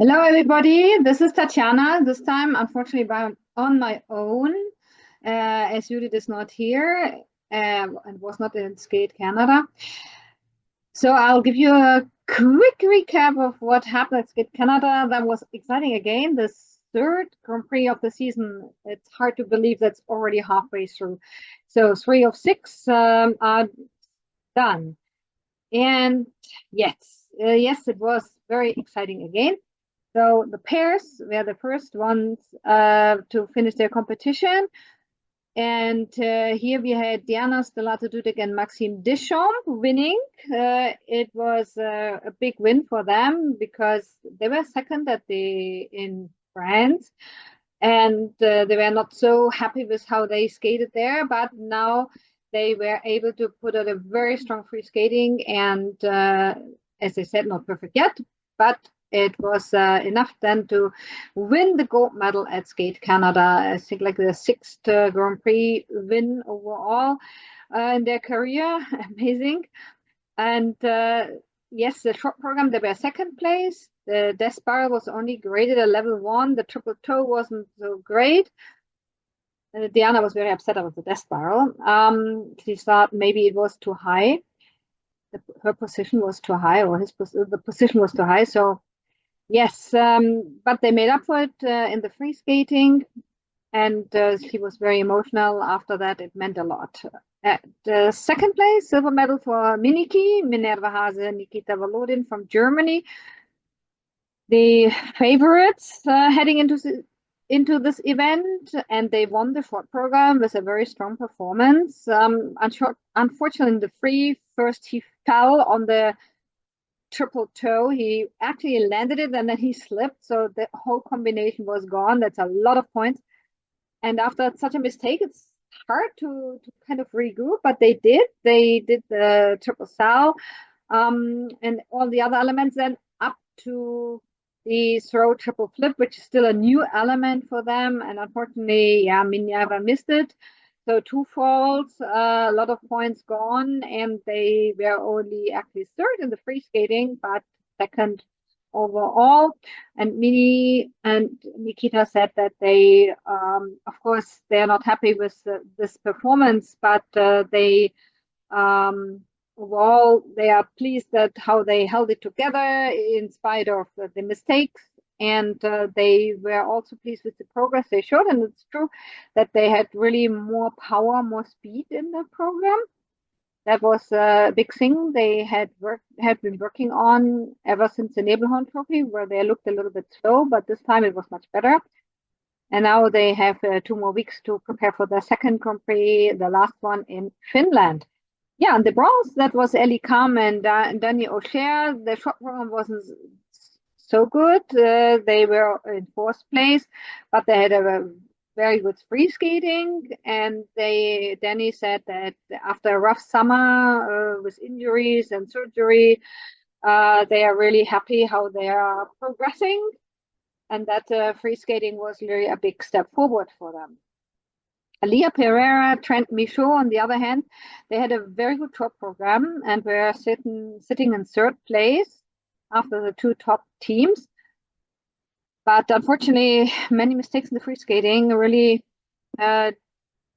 Hello, everybody. This is Tatjana. This time, unfortunately, on my own, as Judith is not here and was not in Skate Canada. So I'll give you a quick recap of what happened at Skate Canada. That was exciting again. The third Grand Prix of the season. It's hard to believe that's already halfway through. So 3 of 6 are done. And yes, it was very exciting again. So the pairs were the first ones to finish their competition. And here we had Diana Stellato-Dudek and Maxime Deschamps winning. It was a big win for them because they were second in France. And they were not so happy with how they skated there, but now they were able to put out a very strong free skating. And as I said, not perfect yet, but it was enough then to win the gold medal at Skate Canada. I think like the sixth Grand Prix win overall in their career. Amazing. And yes, the short program, they were second place. The death spiral was only graded a level 1. The triple toe wasn't so great. Diana was very upset about the death spiral. She thought maybe it was too high. Her position was too high, or the position was too high. So yes, but they made up for it in the free skating, and she was very emotional after that. It meant a lot. At second place, silver medal for Miniki, Minerva Hase, Nikita Volodin from Germany. The favorites heading into this event, and they won the short program with a very strong performance. Unfortunately, in the free, first he fell on the triple toe. He actually landed it and then he slipped, so the whole combination was gone. That's a lot of points. And after such a mistake, it's hard to kind of regroup, but they did. They did the triple sal and all the other elements, then up to the throw triple flip, which is still a new element for them. And unfortunately, yeah, Minerva missed it. So two faults, a lot of points gone, and they were only actually third in the free skating, but second overall. And Mini and Nikita said that they, of course, they're not happy with this performance, but they overall they are pleased that how they held it together in spite of the mistakes. And they were also pleased with the progress they showed. And it's true that they had really more power, more speed in the program. That was a big thing they had been working on ever since the Nebelhorn Trophy, where they looked a little bit slow, but this time it was much better. And now they have 2 more weeks to prepare for the second Grand Prix, the last one in Finland. Yeah, and the bronze, that was Ellie Kam and Danny O'Shea. The short program wasn't so good. They were in fourth place, but they had a very good free skating. And Danny said that after a rough summer with injuries and surgery, they are really happy how they are progressing, and that free skating was really a big step forward for them. Leah Pereira, Trent Michaud, on the other hand, they had a very good short program and were sitting in third place after the two top teams. But unfortunately, many mistakes in the free skating really fell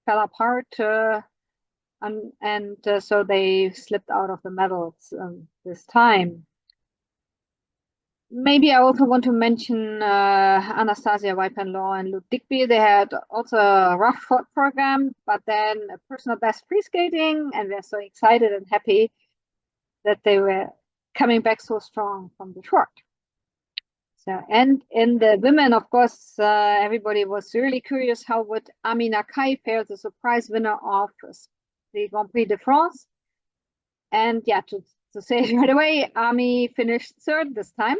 apart, and so they slipped out of the medals this time. Maybe I also want to mention Anastasia Weipenlaw and Luke Digby. They had also a rough short program, but then a personal best free skating, and they're so excited and happy that they were coming back so strong from the short. So, and in the women, of course, everybody was really curious how would Ami Nakai fare, the surprise winner of the Grand Prix de France. And yeah, to say it right away, Ami finished third this time.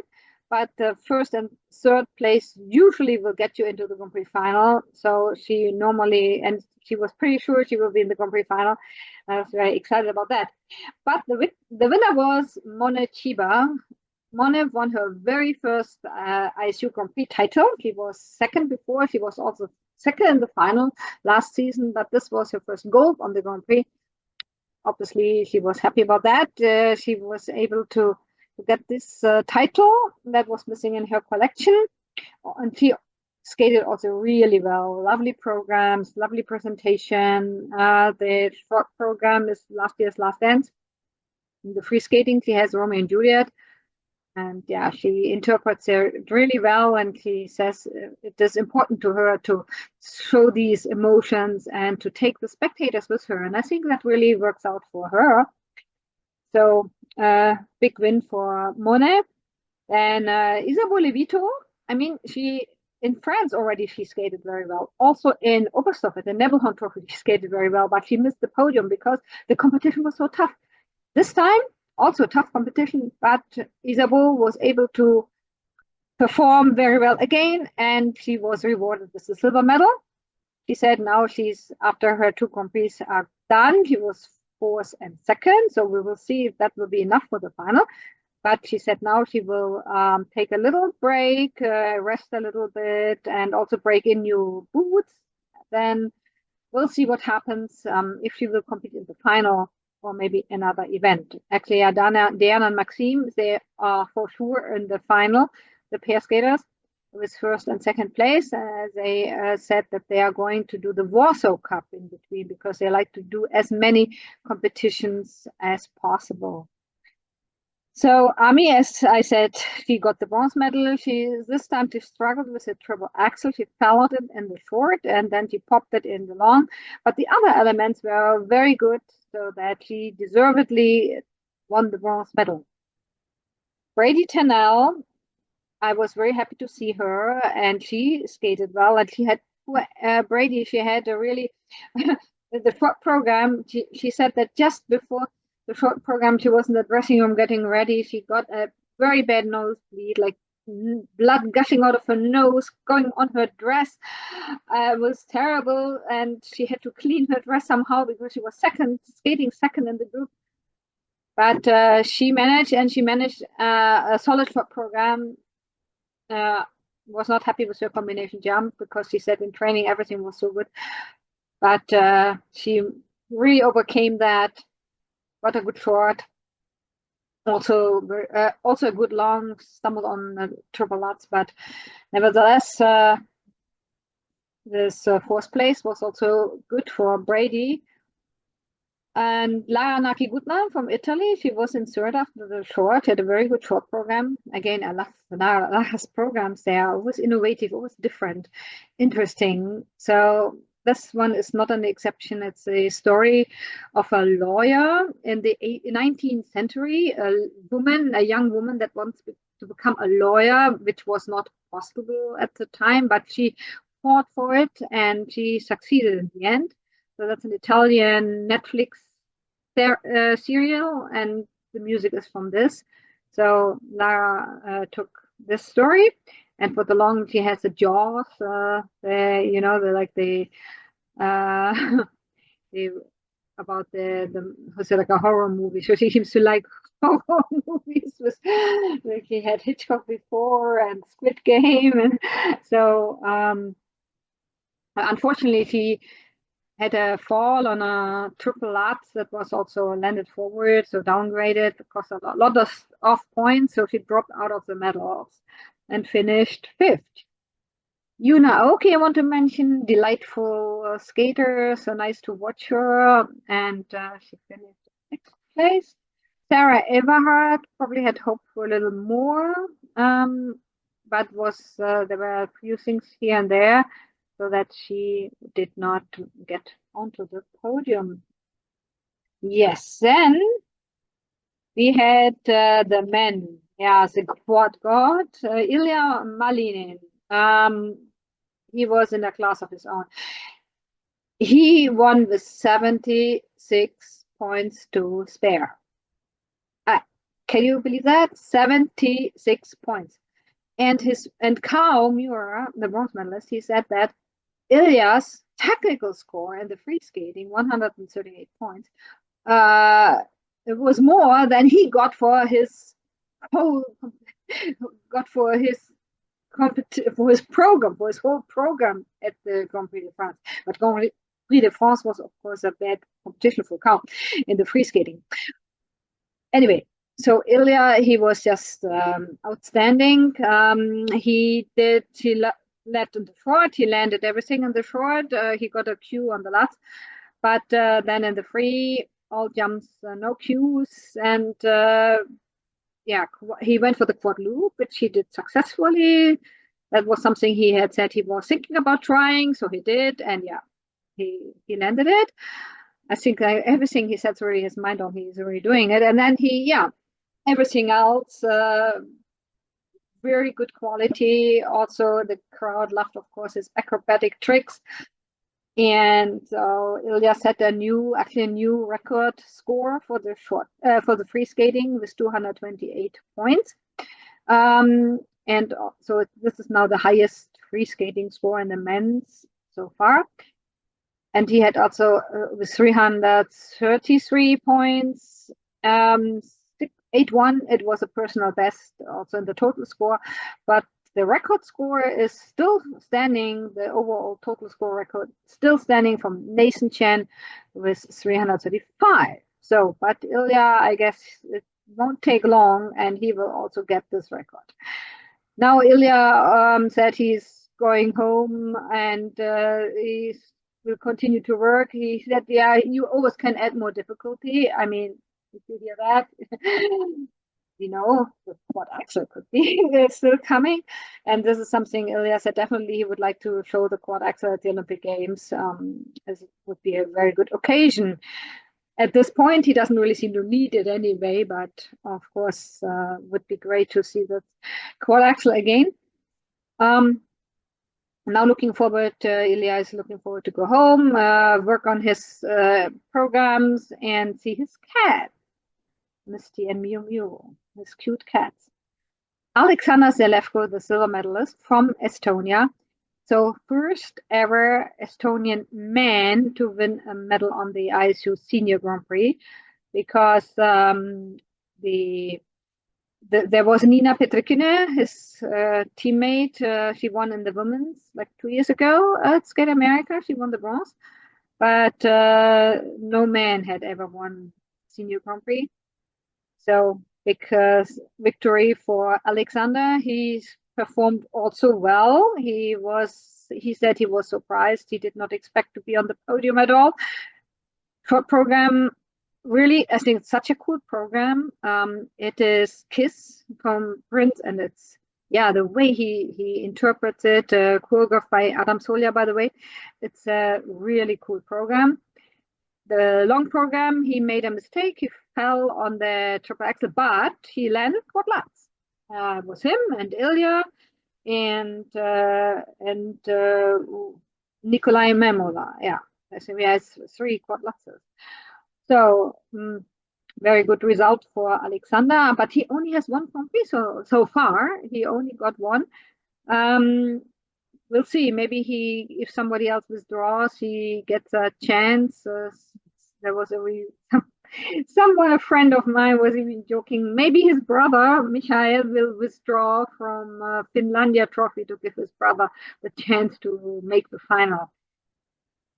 But the first and third place usually will get you into the Grand Prix final. So she was pretty sure she will be in the Grand Prix final. I was very excited about that. But the winner was Mone Chiba. Mone won her very first ISU Grand Prix title. She was second before. She was also second in the final last season, but this was her first gold on the Grand Prix. Obviously, she was happy about that. She was able to to get this title that was missing in her collection. And she skated also really well. Lovely programs, lovely presentation. The short program is last year's Last Dance. In the free skating, she has Romeo and Juliet. And yeah, she interprets it really well. And she says it is important to her to show these emotions and to take the spectators with her. And I think that really works out for her. So big win for Monet. And Isabeau Levito, I mean, she in France already she skated very well. Also in Oberstdorf at the Nebelhorn Trophy, she skated very well, but she missed the podium because the competition was so tough. This time, also tough competition, but Isabeau was able to perform very well again, and she was rewarded with the silver medal. She said now she's after her two Grand Prix are done. She was fourth and second, so we will see if that will be enough for the final. But she said now she will take a little break, rest a little bit, and also break in new boots. Then we'll see what happens if she will compete in the final or maybe another event. Actually, Diana and Maxime, they are for sure in the final, the pair skaters, with first and second place. They said that they are going to do the Warsaw Cup in between because they like to do as many competitions as possible. So Ami, as I said, she got the bronze medal. This time she struggled with the triple axel. She fell out it in the short and then she popped it in the long. But the other elements were very good, so that she deservedly won the bronze medal. Brady Tennell, I was very happy to see her, and she skated well. And she had Brady. She had a really the short program. She said that just before the short program, she was in the dressing room getting ready. She got a very bad nosebleed, like blood gushing out of her nose, going on her dress. It was terrible, and she had to clean her dress somehow because she was skating second in the group. But she managed, and she managed a solid short program. Was not happy with her combination jump because she said in training everything was so good. But she really overcame that. Got a good short. Also a good long, stumbled on triple Lutz, but nevertheless, this fourth place was also good for Brady. And Lara Nakigutna from Italy, she was in third after the short, had a very good short program. Again, I love Lara's programs. They are always innovative, always different, interesting. So this one is not an exception. It's a story of a lawyer in the 19th century, a young woman that wants to become a lawyer, which was not possible at the time, but she fought for it and she succeeded in the end. So that's an Italian Netflix serial, and the music is from this. So Lara took this story, and for the long, she has the Jaws. The about the who's like a horror movie. So she seems to like horror movies. Like he had Hitchcock before and Squid Game, and so unfortunately she had a fall on a triple Lutz that was also landed forward, so downgraded, cost a lot of points, so she dropped out of the medals and finished fifth. Yuna Aoki, I want to mention, delightful skater, so nice to watch her, and she finished sixth place. Sarah Everhart probably had hoped for a little more, but there were a few things here and there, so that she did not get onto the podium. Yes, then we had the men. Yeah, the quad god, Ilya Malinin. He was in a class of his own. He won with 76 points to spare. Can you believe that? 76 points. And Kao Muir, the bronze medalist, he said that Ilya's technical score in the free skating, 138 points, it was more than he got for his whole program, for his whole program at the Grand Prix de France. But Grand Prix de France was, of course, a bad competition for Kao in the free skating. Anyway, So Ilya, he was just outstanding. Led on the short. He landed everything on the short. He got a Q on the last, but then in the free, all jumps, no Qs, and yeah, he went for the quad loop, which he did successfully. That was something he had said he was thinking about trying, so he did, and yeah, he landed it. I think everything he sets already his mind on, he's already doing it, and then everything else, very good quality. Also, the crowd loved, of course, his acrobatic tricks. And so Ilya set a new record score for the free skating with 228 points. And so this is now the highest free skating score in the men's so far. And he had also with 333 points, 8-1. It was a personal best also in the total score, but the record score is still standing. The overall total score record still standing from Nathan Chen with 335. So, but Ilya, I guess it won't take long, and he will also get this record. Now Ilya said he's going home and he will continue to work. He said, "Yeah, you always can add more difficulty. I mean, if you hear that." The quad axel could be still coming. And this is something Ilya said definitely he would like to show the quad axel at the Olympic Games, as it would be a very good occasion. At this point, he doesn't really seem to need it anyway, but of course, would be great to see the quad axel again. Now looking forward, Ilya is looking forward to go home, work on his programs, and see his cat, Misty and Mew Mew, his cute cats. Alexander Zelevko, the silver medalist from Estonia. So first ever Estonian man to win a medal on the ISU Senior Grand Prix, because there was Nina Petrikina, his teammate. She won in the women's like 2 years ago at Skate America. She won the bronze, but no man had ever won Senior Grand Prix. So because victory for Alexander, he's performed also well. He said he was surprised. He did not expect to be on the podium at all. Short program, really, I think it's such a cool program. It is Kiss from Prince, and it's the way he interprets it, choreographed by Adam Solia, by the way. It's a really cool program. The long program, he made a mistake. He fell on the triple axel, but he landed quad lats. It was him and Ilya and Nikolai Memola. Yeah, I think he has 3 quad lats. So very good result for Alexander, but he only has 1 Grand Prix so far. He only got 1. We'll see. Maybe if somebody else withdraws, he gets a chance. There was a friend of mine was even joking. Maybe his brother Michael will withdraw from Finlandia Trophy to give his brother the chance to make the final.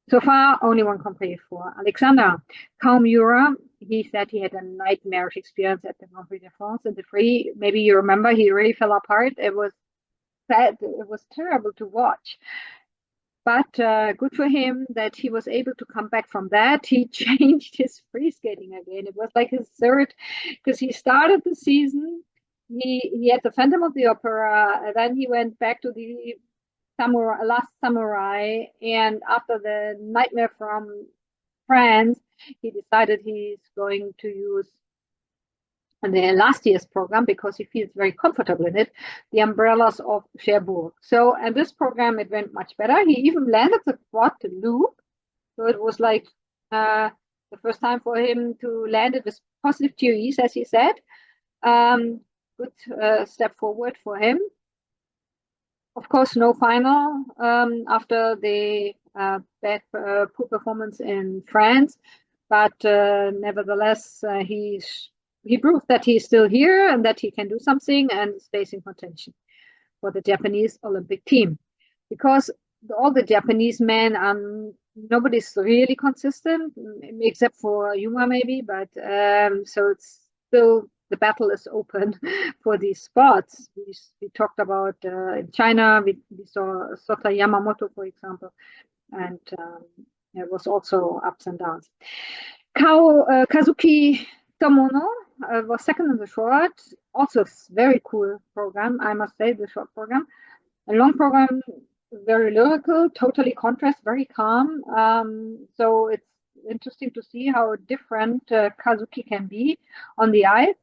So far, only 1 Grand Prix for Alexander. Kaumura, he said he had a nightmarish experience at the Grand Prix de France in the free. Maybe you remember, he really fell apart. It was sad. It was terrible to watch. But good for him that he was able to come back from that. He changed his free skating again. It was like his third, because he started the season. He had the Phantom of the Opera, and then he went back to the Last Samurai, and after the Nightmare from France, he decided he's going to use the last year's program because he feels very comfortable in it, the Umbrellas of Cherbourg. So, and this program, it went much better. He even landed the quad loop. So it was like the first time for him to land it with positive GOEs, as he said. Good step forward for him. Of course, no final after the bad poor performance in France, but nevertheless, he proved that he's still here and that he can do something and stays in contention for the Japanese Olympic team. Because all the Japanese men, nobody's really consistent, except for Yuma maybe, but so it's still the battle is open for these spots. We talked about in China, we saw Sota Yamamoto, for example, and it was also ups and downs. Kazuki Tomono was second in the short. Also, very cool program, I must say, the short program. A long program, very lyrical, totally contrast, very calm. So it's interesting to see how different Kazuki can be on the ice.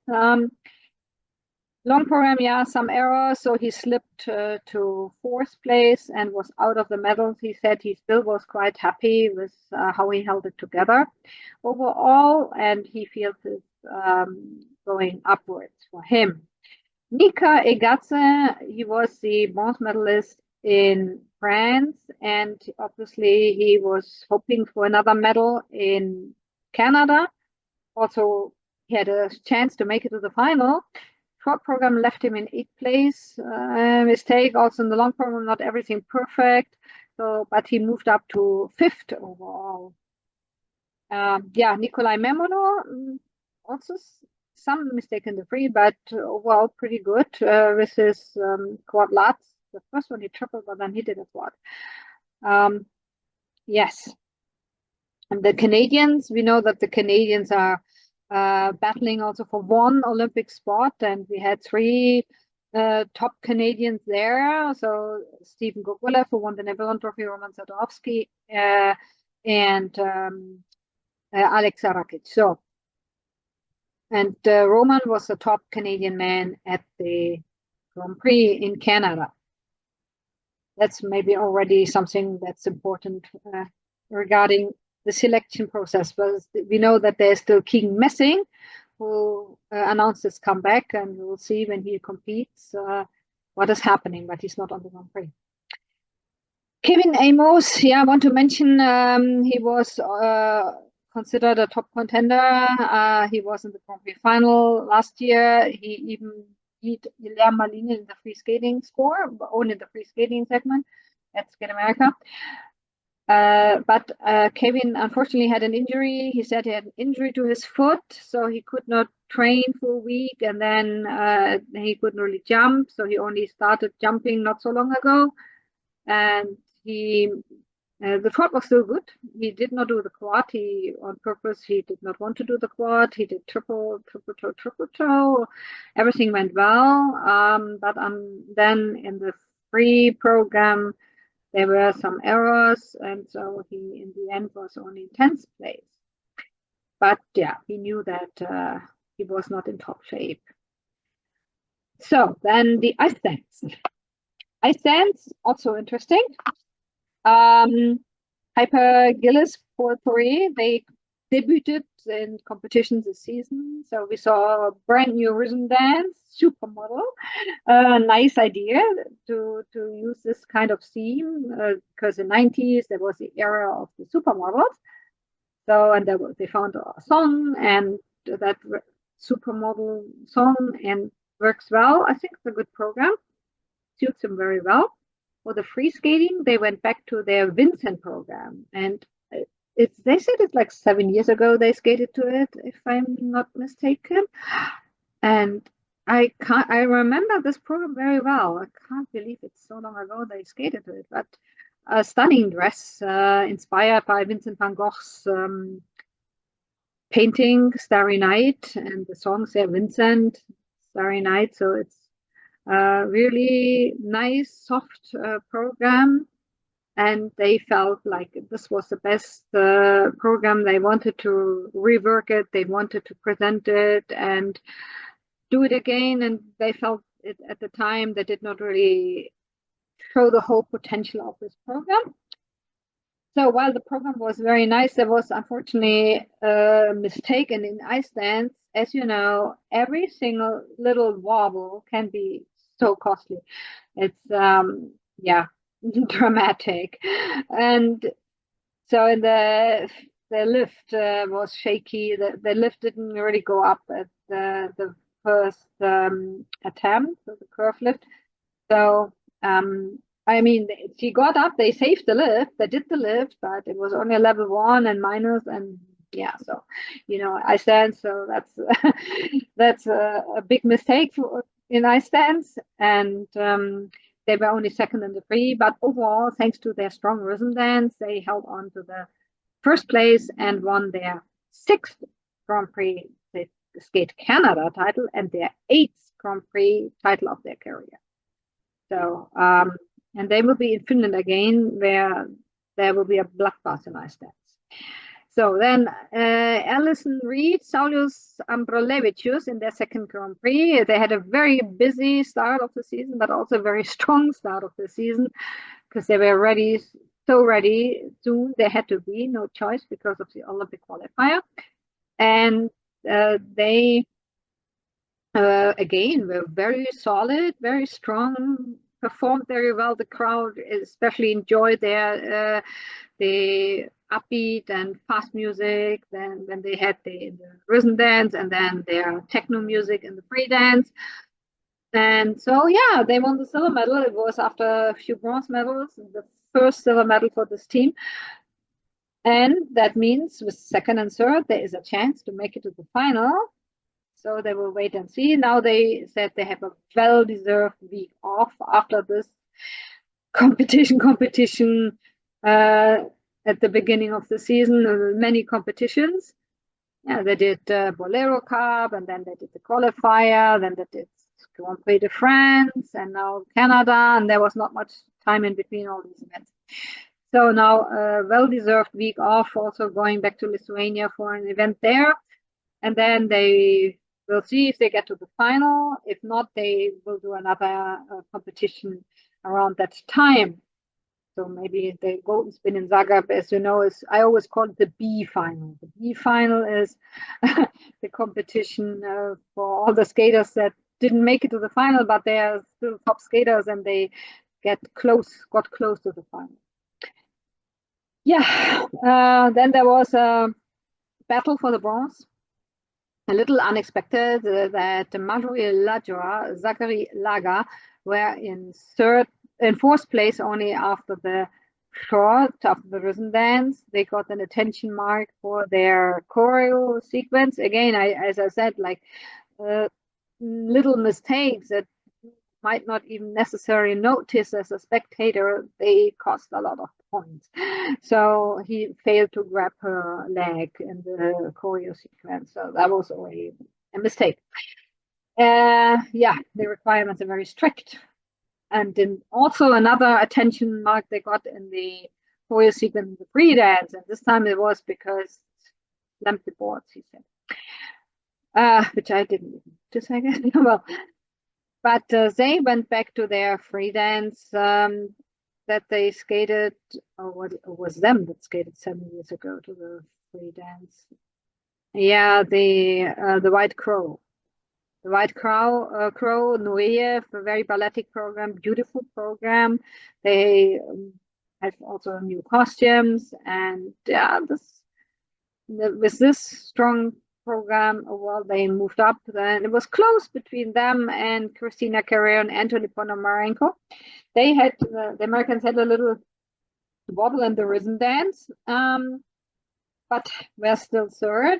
Long program, yeah, some errors. So he slipped to fourth place and was out of the medals. He said he still was quite happy with how he held it together overall, and he feels it's going upwards for him. Nika Egatze, he was the bronze medalist in France, and obviously he was hoping for another medal in Canada. Also, he had a chance to make it to the final. Short program left him in 8th place. Mistake also in the long program, not everything perfect. So, but he moved up to 5th overall. Yeah, Nikolai Memono, also some mistake in the free, but overall pretty good with his quad lats. The first one he tripled, but then he did a quad. Yes. And the Canadians, we know that the Canadians are battling also for one Olympic spot, and we had 3 top Canadians there. So Stephen Gogolev, who won the Nebelon Trophy, Roman Sadowski, and Alex Arakic. So, and Roman was the top Canadian man at the Grand Prix in Canada. That's maybe already something that's important regarding the selection process. But we know that there's still Keegan Messing, who announced his comeback, and we'll see when he competes what is happening, but he's not on the Grand Prix. Kevin Amos, yeah, I want to mention he was considered a top contender. He was in the Grand Prix final last year. He even beat Guilherme Malini in the free skating score, only the free skating segment at Skate America. But Kevin unfortunately had an injury. He said he had an injury to his foot, so he could not train for a week, and then he couldn't really jump. So he only started jumping not so long ago, and the quad was still good. He did not do the quad. On purpose, he did not want to do the quad. He did triple toe. Everything went well. But then in the free program, there were some errors, and so he, in the end, was only in 10th place. But yeah, he knew that he was not in top shape. So then the ice dance. Ice dance, also interesting. Hyper Gillis Porphyry, they debuted in competitions this season. So we saw a brand new rhythm dance, supermodel. Nice idea to use this kind of theme because in the 90s there was the era of the supermodels. So, and they found a song, and that supermodel song and works well. I think it's a good program, suits them very well. For the free skating, they went back to their Vincent program, and they said it like 7 years ago they skated to it, if I'm not mistaken. And I remember this program very well. I can't believe it's so long ago they skated to it, but a stunning dress inspired by Vincent van Gogh's painting Starry Night, and the songs there, Vincent, Starry Night. So it's really nice, soft program, and they felt like this was the best program. They wanted to rework it, they wanted to present it and do it again, and they felt it at the time they did not really show the whole potential of this program. So while the program was very nice, there was unfortunately a mistake, and in ice dance, as you know, every single little wobble can be so costly. It's yeah, dramatic. And so in the lift was shaky. The lift didn't really go up at the first attempt, so the curve lift. So I mean, she got up, they saved the lift, they did the lift, but it was only a level 1 and minus, and Yeah, so Iceland. So that's a big mistake in Iceland, and they were only second in the free. But overall, thanks to their strong rhythm dance, they held on to the first place and won their sixth Grand Prix the Skate Canada title and their eighth Grand Prix title of their career. So, and they will be in Finland again, where there will be a blockbuster in Iceland. So then Alison Reed, Saulius Ambrolevicius in their second Grand Prix. They had a very busy start of the season, but also a very strong start of the season because they were ready, so ready soon. They had to be, no choice because of the Olympic qualifier. And they, again, were very solid, very strong, performed very well. The crowd especially enjoyed the upbeat and fast music. Then when they had the rhythm dance and then their techno music and the free dance. And so, yeah, they won the silver medal. It was after a few bronze medals, the first silver medal for this team. And that means with second and third, there is a chance to make it to the final. So they will wait and see. Now they said they have a well-deserved week off after this competition at the beginning of the season, many competitions. Yeah, they did Bolero Cup, and then they did the qualifier, then they did Grand Prix de France, and now Canada, and there was not much time in between all these events. So now a well-deserved week off, also going back to Lithuania for an event there, and then they will see if they get to the final. If not, they will do another competition around that time. So maybe the Golden Spin in Zagreb, as you know, I always call it the B final. The B final is the competition for all the skaters that didn't make it to the final, but they are still top skaters and they got close to the final. Yeah, then there was a battle for the bronze. A little unexpected that Marjorie Lajua, Zachary Laga were in fourth place only after the after the rhythm dance. They got an attention mark for their choreo sequence. Again, as I said, like little mistakes that might not even necessarily notice as a spectator, they cost a lot of points. So he failed to grab her leg in the choreo sequence. So that was already a mistake. Yeah, the requirements are very strict. And then also another attention mark they got in the choreo sequence, the free dance. And this time it was because slammed the boards, he said. Which I didn't even notice, I guess. Well, but they went back to their free dance that they skated, or it was them that skated 7 years ago to the free dance. Yeah, the White Crow. The White Crow, Nureyev, a very balletic program, beautiful program. They have also new costumes, and yeah, with this strong program, well, they moved up. Then it was close between them and Christina Carrere and Anthony Ponomarenko. They had the Americans had a little wobble in the rhythm dance, but we're still third.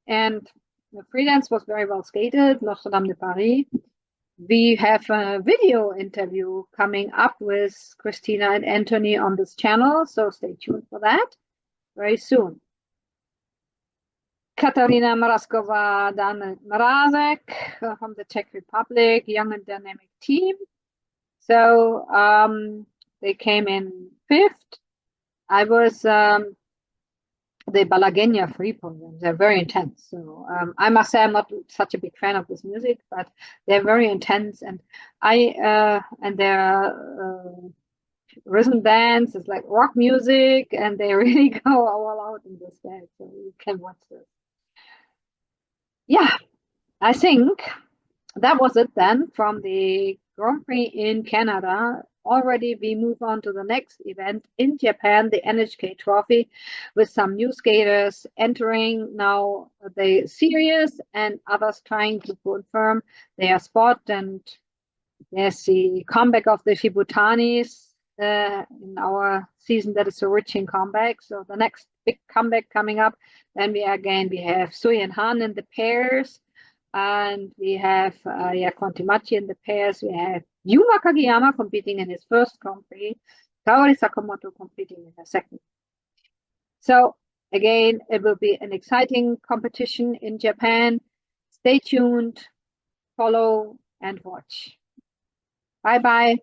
And the free dance was very well skated, Notre Dame de Paris. We have a video interview coming up with Christina and Anthony on this channel, so stay tuned for that very soon. Katarina Mrazkova, Dan Mrazek from the Czech Republic, young and dynamic team. So they came in fifth. I was the Balagenia free programs. They're very intense. So I must say I'm not such a big fan of this music, but they're very intense. And their rhythm dance is like rock music, and they really go all out in this dance. So you can watch this. Yeah, I think that was it then from the Grand Prix in Canada. Already we move on to the next event in Japan, the NHK Trophy, with some new skaters entering now the series and others trying to confirm their spot. And there's the comeback of the Shibutanis in our season that is a rich in comeback. So the next big comeback coming up. Then we have Sui and Han in the pairs, and we have Kontimachi in the pairs. We have Yuma Kageyama competing in his first Grand Prix, Kaori Sakamoto competing in her second. So again, it will be an exciting competition in Japan. Stay tuned, follow, and watch. Bye bye.